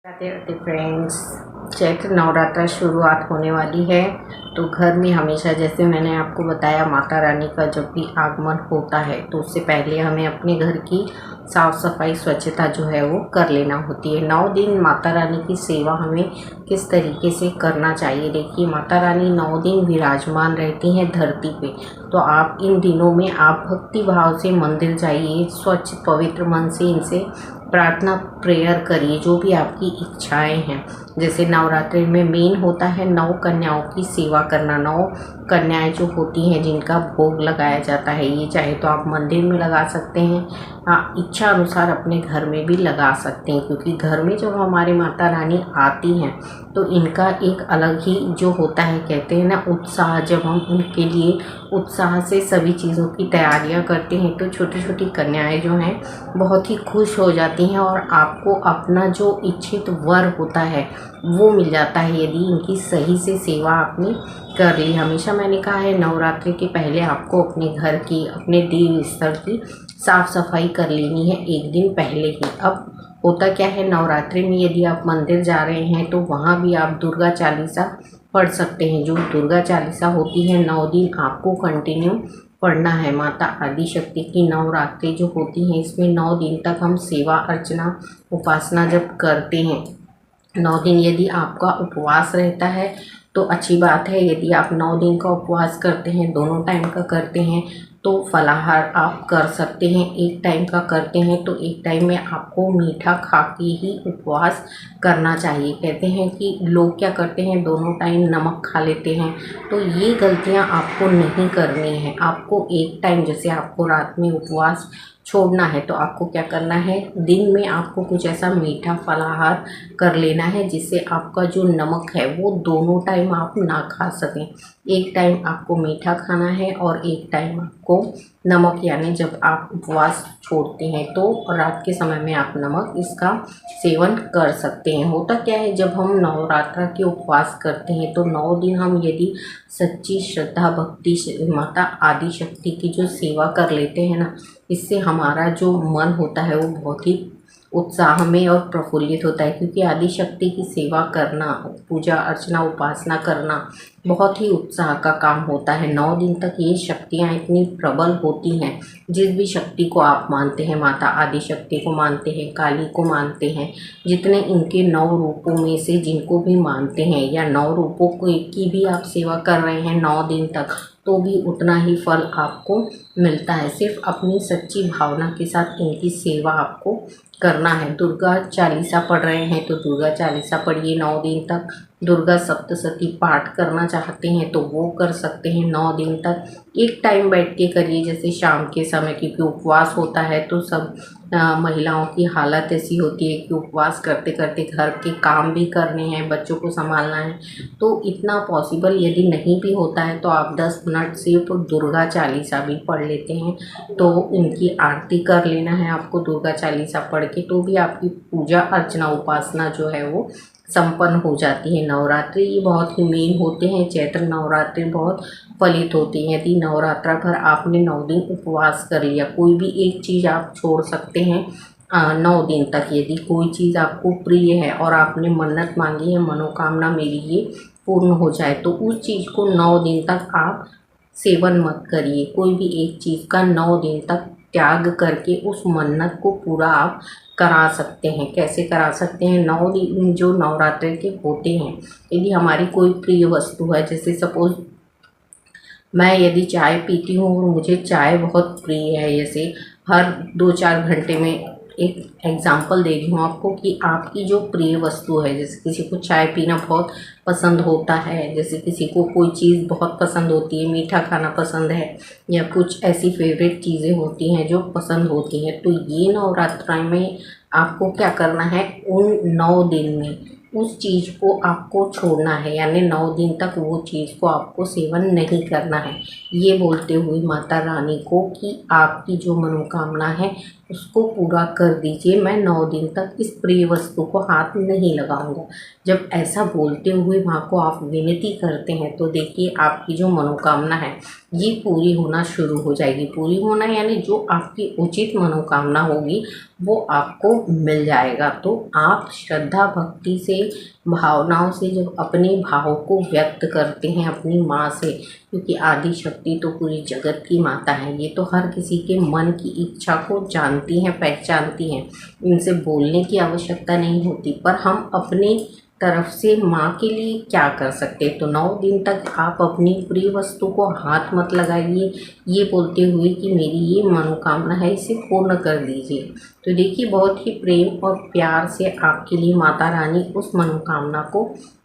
Radhe Radhe friends. Chaitra Navratra शुरुआत होने वाली है, तो घर में हमेशा जैसे मैंने आपको बताया माता रानी का जब भी आगमन होता है तो उससे पहले हमें अपने घर की साफ़ सफाई स्वच्छता जो है वो कर लेना होती है। 9 दिन माता रानी की सेवा हमें किस तरीके से करना चाहिए। देखिए, माता रानी 9 दिन विराजमान रहती हैं धरती पे, तो आप इन दिनों में आप भक्ति भाव से मंदिर जाइए, स्वच्छ पवित्र मन से इनसे प्रार्थना प्रेयर करिए, जो भी आपकी इच्छाएं हैं। जैसे नवरात्रि में मेन होता है 9 कन्याओं की सेवा करना। 9 कन्याएं जो होती हैं जिनका भोग लगाया जाता है, ये चाहे तो आप मंदिर में लगा सकते हैं, इच्छा अनुसार अपने घर में भी लगा सकते हैं, क्योंकि घर में जब हमारी माता रानी आती हैं तो इनका एक अलग ही जो होता है, कहते हैं ना, उत्साह। जब हम उनके लिए उत्साह से सभी चीज़ों की तैयारियां करते हैं तो छोटी छोटी कन्याएं जो हैं बहुत ही खुश हो जाती हैं और आपको अपना जो इच्छित वर होता है वो मिल जाता है, यदि इनकी सही से सेवा आपने कर ली। हमेशा मैंने कहा है नवरात्रि के पहले आपको अपने घर की, अपने देव स्थल की साफ़ सफाई कर लेनी है एक दिन पहले ही। अब होता क्या है, नवरात्रि में यदि आप मंदिर जा रहे हैं तो वहाँ भी आप दुर्गा चालीसा पढ़ सकते हैं। जो दुर्गा चालीसा होती है 9 दिन आपको कंटिन्यू पढ़ना है। माता आदिशक्ति की नवरात्रि जो होती हैं इसमें 9 दिन तक हम सेवा अर्चना उपासना जब करते हैं, 9 दिन यदि आपका उपवास रहता है तो अच्छी बात है। यदि आप 9 दिन का उपवास करते हैं, दोनों टाइम का करते हैं, तो फलाहार आप कर सकते हैं। एक टाइम का करते हैं तो एक टाइम में आपको मीठा खा के ही उपवास करना चाहिए। कहते हैं कि लोग क्या करते हैं, दोनों टाइम नमक खा लेते हैं, तो ये गलतियां आपको नहीं करनी है। आपको एक टाइम, जैसे आपको रात में उपवास छोड़ना है तो आपको क्या करना है, दिन में आपको कुछ ऐसा मीठा फलाहार कर लेना है जिससे आपका जो नमक है वो दोनों टाइम आप ना खा सकें। एक टाइम आपको मीठा खाना है और एक टाइम आपको नमक, यानी जब आप उपवास छोड़ते हैं तो रात के समय में आप नमक इसका सेवन कर सकते हैं। होता क्या है, जब हम नवरात्र के उपवास करते हैं तो 9 दिन हम यदि सच्ची श्रद्धा भक्ति से माता आदिशक्ति की जो सेवा कर लेते हैं ना, इससे हमारा जो मन होता है वो बहुत ही उत्साह में और प्रफुल्लित होता है। क्योंकि आदिशक्ति की सेवा करना, पूजा अर्चना उपासना करना बहुत ही उत्साह का काम होता है। 9 दिन तक ये शक्तियाँ इतनी प्रबल होती हैं। जिस भी शक्ति को आप मानते हैं, माता आदिशक्ति को मानते हैं, काली को मानते हैं, जितने इनके 9 रूपों में से जिनको भी मानते हैं, या 9 रूपों की भी आप सेवा कर रहे हैं 9 दिन तक, तो भी उतना ही फल आपको मिलता है। सिर्फ अपनी सच्ची भावना के साथ इनकी सेवा आपको करना है। दुर्गा चालीसा पढ़ रहे हैं तो दुर्गा चालीसा पढ़िए 9 दिन तक। दुर्गा सप्तशती पाठ करना चाहते हैं तो वो कर सकते हैं 9 दिन तक। एक टाइम बैठ के करिए, जैसे शाम के समय, क्योंकि उपवास होता है तो सब महिलाओं की हालत ऐसी होती है कि उपवास करते करते घर के काम भी करने हैं, बच्चों को संभालना है, तो इतना पॉसिबल यदि नहीं भी होता है तो आप 10 मिनट सिर्फ दुर्गा चालीसा भी पढ़ लेते हैं, तो इनकी आरती कर लेना है आपको दुर्गा चालीसा पढ़ के, तो भी आपकी पूजा अर्चना उपासना जो है वो संपन्न हो जाती है। नवरात्रि ये बहुत ही मेन होते हैं। चैत्र नवरात्रि बहुत फलित होती है। यदि नवरात्रा भर आपने 9 दिन उपवास कर लिया, कोई भी एक चीज़ आप छोड़ सकते हैं 9 दिन तक। यदि कोई चीज़ आपको प्रिय है और आपने मन्नत मांगी है, मनोकामना मेरी ये पूर्ण हो जाए, तो उस चीज़ को 9 दिन तक आप सेवन मत करिए। कोई भी एक चीज़ का 9 दिन तक त्याग करके उस मन्नत को पूरा आप करा सकते हैं। कैसे करा सकते हैं, 9 दिन जो नवरात्रि के होते हैं, यदि हमारी कोई प्रिय वस्तु है, जैसे सपोज मैं यदि चाय पीती हूँ और मुझे चाय बहुत प्रिय है, जैसे हर 2-4 घंटे में, एक एग्जांपल दे रही हूँ आपको कि आपकी जो प्रिय वस्तु है, जैसे किसी को चाय पीना बहुत पसंद होता है, जैसे किसी को कोई चीज़ बहुत पसंद होती है, मीठा खाना पसंद है, या कुछ ऐसी फेवरेट चीज़ें होती हैं जो पसंद होती हैं, तो ये नवरात्रि में आपको क्या करना है, उन 9 दिन में उस चीज़ को आपको छोड़ना है, यानी 9 दिन तक वो चीज़ को आपको सेवन नहीं करना है। ये बोलते हुए माता रानी को कि आपकी जो मनोकामना है उसको पूरा कर दीजिए। मैं 9 दिन तक इस प्रिय वस्तु को हाथ नहीं लगाऊंगा। जब ऐसा बोलते हुए माँ को आप विनती करते हैं तो देखिए आपकी जो मनोकामना है ये पूरी होना शुरू हो जाएगी। पूरी होना यानी जो आपकी उचित मनोकामना होगी वो आपको मिल जाएगा। तो आप श्रद्धा भक्ति से, भावनाओं से जब अपने भाव को व्यक्त करते हैं अपनी माँ से, क्योंकि आदि शक्ति तो पूरी जगत की माता है, ये तो हर किसी के मन की इच्छा को जानती हैं, पहचानती हैं, इनसे बोलने की आवश्यकता नहीं होती। पर हम अपनी तरफ से माँ के लिए क्या कर सकते हैं? तो 9 दिन तक आप अपनी प्रिय वस्तु को हाथ मत लगाइए, ये बोलते हुए कि मेरी ये मनोकामना है इसे पूर्ण कर दीजिए। तो देखिए बहुत ही प्रेम और प्यार से आपके लिए माता रानी उस मनोकामना को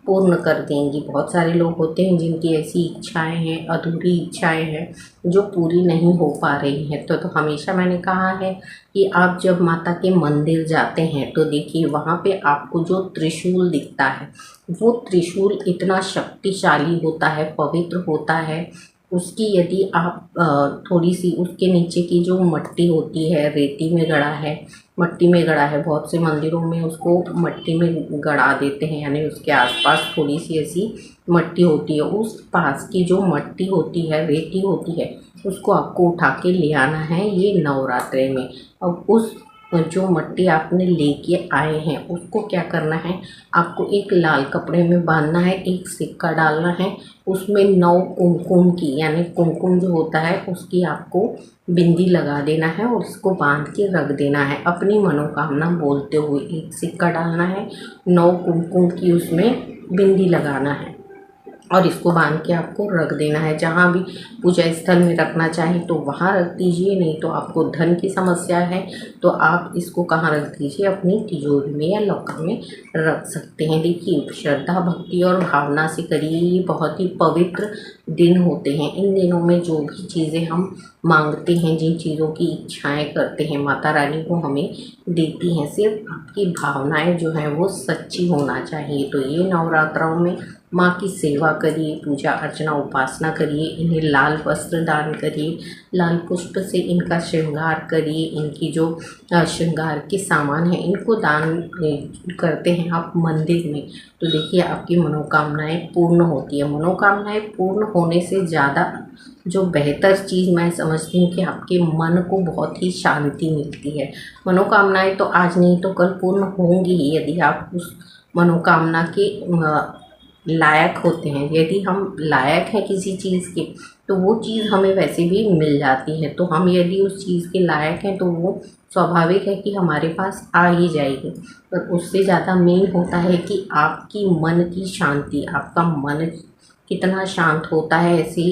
पूर्ण कर देंगी। बहुत सारे लोग होते हैं जिनकी ऐसी इच्छाएं हैं, अधूरी इच्छाएं हैं जो पूरी नहीं हो पा रही हैं। तो हमेशा मैंने कहा है कि आप जब माता के मंदिर जाते हैं तो देखिए वहाँ पे आपको जो त्रिशूल दिखता है वो त्रिशूल इतना शक्तिशाली होता है, पवित्र होता है। उसकी यदि आप थोड़ी सी उसके नीचे की जो मट्टी होती है, रेती में गड़ा है, मट्टी में गड़ा है, बहुत से मंदिरों में उसको मट्टी में गड़ा देते हैं, यानी उसके आसपास थोड़ी सी ऐसी मट्टी होती है। उस पास की जो मट्टी होती है, रेती होती है, उसको आपको उठा के ले आना है ये नवरात्रे में। अब उस जो मट्टी आपने लेके आए हैं उसको क्या करना है, आपको एक लाल कपड़े में बांधना है, एक सिक्का डालना है, उसमें 9 कुमकुम की, यानी कुमकुम जो होता है उसकी आपको बिंदी लगा देना है और उसको बांध के रख देना है। अपनी मनोकामना बोलते हुए एक सिक्का डालना है, 9 कुमकुम की उसमें बिंदी लगाना है और इसको बांध के आपको रख देना है। जहाँ भी पूजा स्थल में रखना चाहें तो वहाँ रख दीजिए, नहीं तो आपको धन की समस्या है तो आप इसको कहाँ रख दीजिए, अपनी तिजोरी में या लॉकर में रख सकते हैं। देखिए श्रद्धा भक्ति और भावना से करिए, ये बहुत ही पवित्र दिन होते हैं। इन दिनों में जो भी चीज़ें हम मांगते हैं, जिन चीज़ों की इच्छाएं करते हैं, माता रानी को हमें देती हैं। सिर्फ आपकी भावनाएं जो हैं वो सच्ची होना चाहिए। तो ये नवरात्रों में माँ की सेवा करिए, पूजा अर्चना उपासना करिए, इन्हें लाल वस्त्र दान करिए, लाल पुष्प से इनका श्रृंगार करिए। इनकी जो श्रृंगार के सामान है इनको दान करते हैं आप मंदिर में, तो देखिए आपकी मनोकामनाएं पूर्ण होती है। मनोकामनाएं पूर्ण होने से ज़्यादा जो बेहतर चीज़ मैं समझती हूँ कि आपके मन को बहुत ही शांति मिलती है। मनोकामनाएं तो आज नहीं तो कल पूर्ण होंगी ही, यदि आप उस मनोकामना के लायक होते हैं। यदि हम लायक हैं किसी चीज़ के तो वो चीज़ हमें वैसे भी मिल जाती है। तो हम यदि उस चीज़ के लायक हैं तो वो स्वाभाविक है कि हमारे पास आ ही जाएगी। पर उससे ज़्यादा मेन होता है कि आपकी मन की शांति, आपका मन कितना शांत होता है ऐसी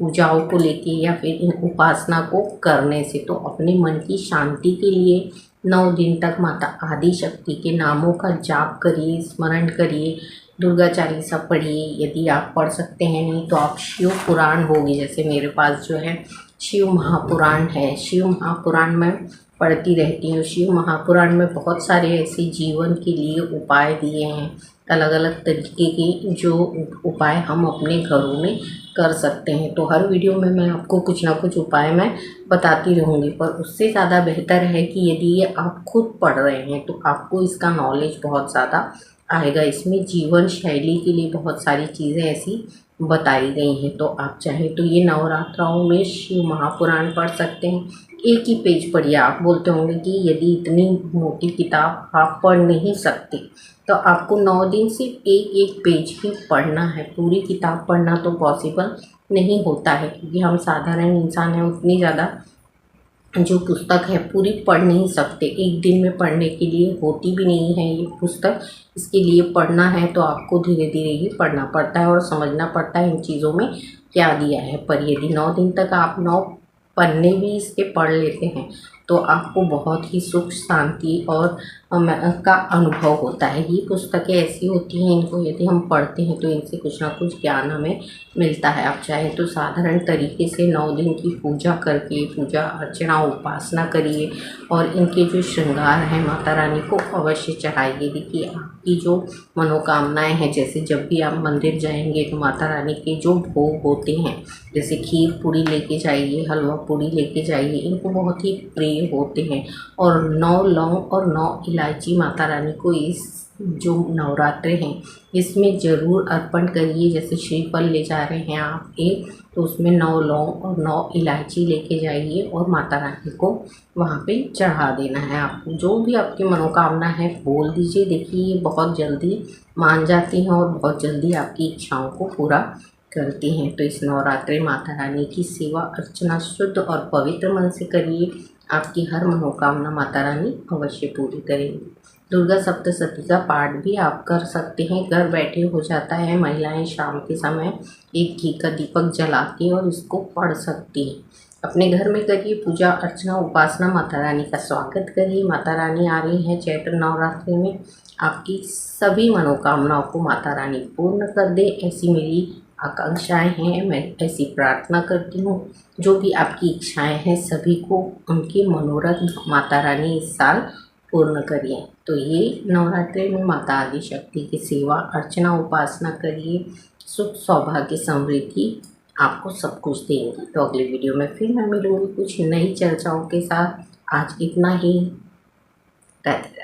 पूजाओं को लेके या फिर इन उपासना को करने से। तो अपने मन की शांति के लिए 9 दिन तक माता आदि शक्ति के नामों का जाप करिए, स्मरण करिए, दुर्गा चालीसा पढ़िए। यदि आप पढ़ सकते हैं, नहीं तो आप शिव पुराण होगी, जैसे मेरे पास जो है शिव महापुराण है, शिव महापुराण में पढ़ती रहती हूँ। शिव महापुराण में बहुत सारे ऐसे जीवन के लिए उपाय दिए हैं, अलग अलग तरीके के जो उपाय हम अपने घरों में कर सकते हैं। तो हर वीडियो में मैं आपको कुछ ना कुछ उपाय मैं बताती रहूँगी। पर उससे ज़्यादा बेहतर है कि यदि ये आप खुद पढ़ रहे हैं तो आपको इसका नॉलेज बहुत ज़्यादा आएगा। इसमें जीवन शैली के लिए बहुत सारी चीज़ें ऐसी बताई गई हैं। तो आप चाहें तो ये नवरात्राओं में शिव महापुराण पढ़ सकते हैं। एक ही पेज पढ़िए। आप बोलते होंगे कि यदि इतनी मोटी किताब आप पढ़ नहीं सकते, तो आपको 9 दिन सिर्फ एक एक पेज ही पढ़ना है। पूरी किताब पढ़ना तो पॉसिबल नहीं होता है, क्योंकि हम साधारण इंसान हैं, उतनी ज़्यादा जो पुस्तक है पूरी पढ़ नहीं सकते। एक दिन में पढ़ने के लिए होती भी नहीं है ये पुस्तक। इसके लिए पढ़ना है तो आपको धीरे धीरे ही पढ़ना पड़ता है और समझना पड़ता है इन चीज़ों में क्या दिया है। पर यदि 9 दिन तक आप 9 पन्ने भी इसके पढ़ लेते हैं तो आपको बहुत ही सुख, शांति और का अनुभव होता है। ये पुस्तकें ऐसी होती हैं, इनको यदि हम पढ़ते हैं तो इनसे कुछ ना कुछ ज्ञान हमें मिलता है। आप चाहें तो साधारण तरीके से 9 दिन की पूजा करके, पूजा अर्चना उपासना करिए और इनके जो श्रृंगार हैं माता रानी को अवश्य चढ़ाइए। देखिए आपकी जो मनोकामनाएं हैं, जैसे जब भी आप मंदिर जाएंगे तो माता रानी के जो भोग होते हैं, जैसे खीर पूड़ी लेके जाइए, हलवा पूड़ी लेके जाइए, इनको बहुत ही प्रेम ये होते हैं। और 9 लौंग और 9 इलायची माता रानी को इस जो नवरात्रे हैं इसमें ज़रूर अर्पण करिए। जैसे श्रीफल ले जा रहे हैं आप एक, तो उसमें 9 लौंग और 9 इलायची लेके जाइए और माता रानी को वहाँ पे चढ़ा देना है। आपको जो भी आपकी मनोकामना है बोल दीजिए। देखिए ये बहुत जल्दी मान जाती हैं और बहुत जल्दी आपकी इच्छाओं को पूरा करती हैं। तो इस नवरात्रे माता रानी की सेवा अर्चना शुद्ध और पवित्र मन से करिए। आपकी हर मनोकामना माता रानी अवश्य पूरी करेंगी। दुर्गा सप्तशती का पाठ भी आप कर सकते हैं, घर बैठे हो जाता है। महिलाएं शाम के समय एक घी का दीपक जला के और इसको पढ़ सकती हैं। अपने घर में करिए पूजा अर्चना उपासना, माता रानी का स्वागत करिए। माता रानी आ रही हैं चैत्र नवरात्रि में, आपकी सभी मनोकामनाओं को माता रानी पूर्ण कर दे, ऐसी मेरी आकांक्षाएं हैं। मैं ऐसी प्रार्थना करती हूँ। जो भी आपकी इच्छाएं हैं सभी को उनके मनोरथ माता रानी इस साल पूर्ण करिए। तो ये नवरात्रि में माता आदि शक्ति की सेवा अर्चना उपासना करिए। सुख सौभाग्य समृद्धि आपको सब कुछ देंगी। तो अगले वीडियो में फिर मैं मिलूँगी कुछ नई चर्चाओं के साथ। आज इतना ही। राधे राधे।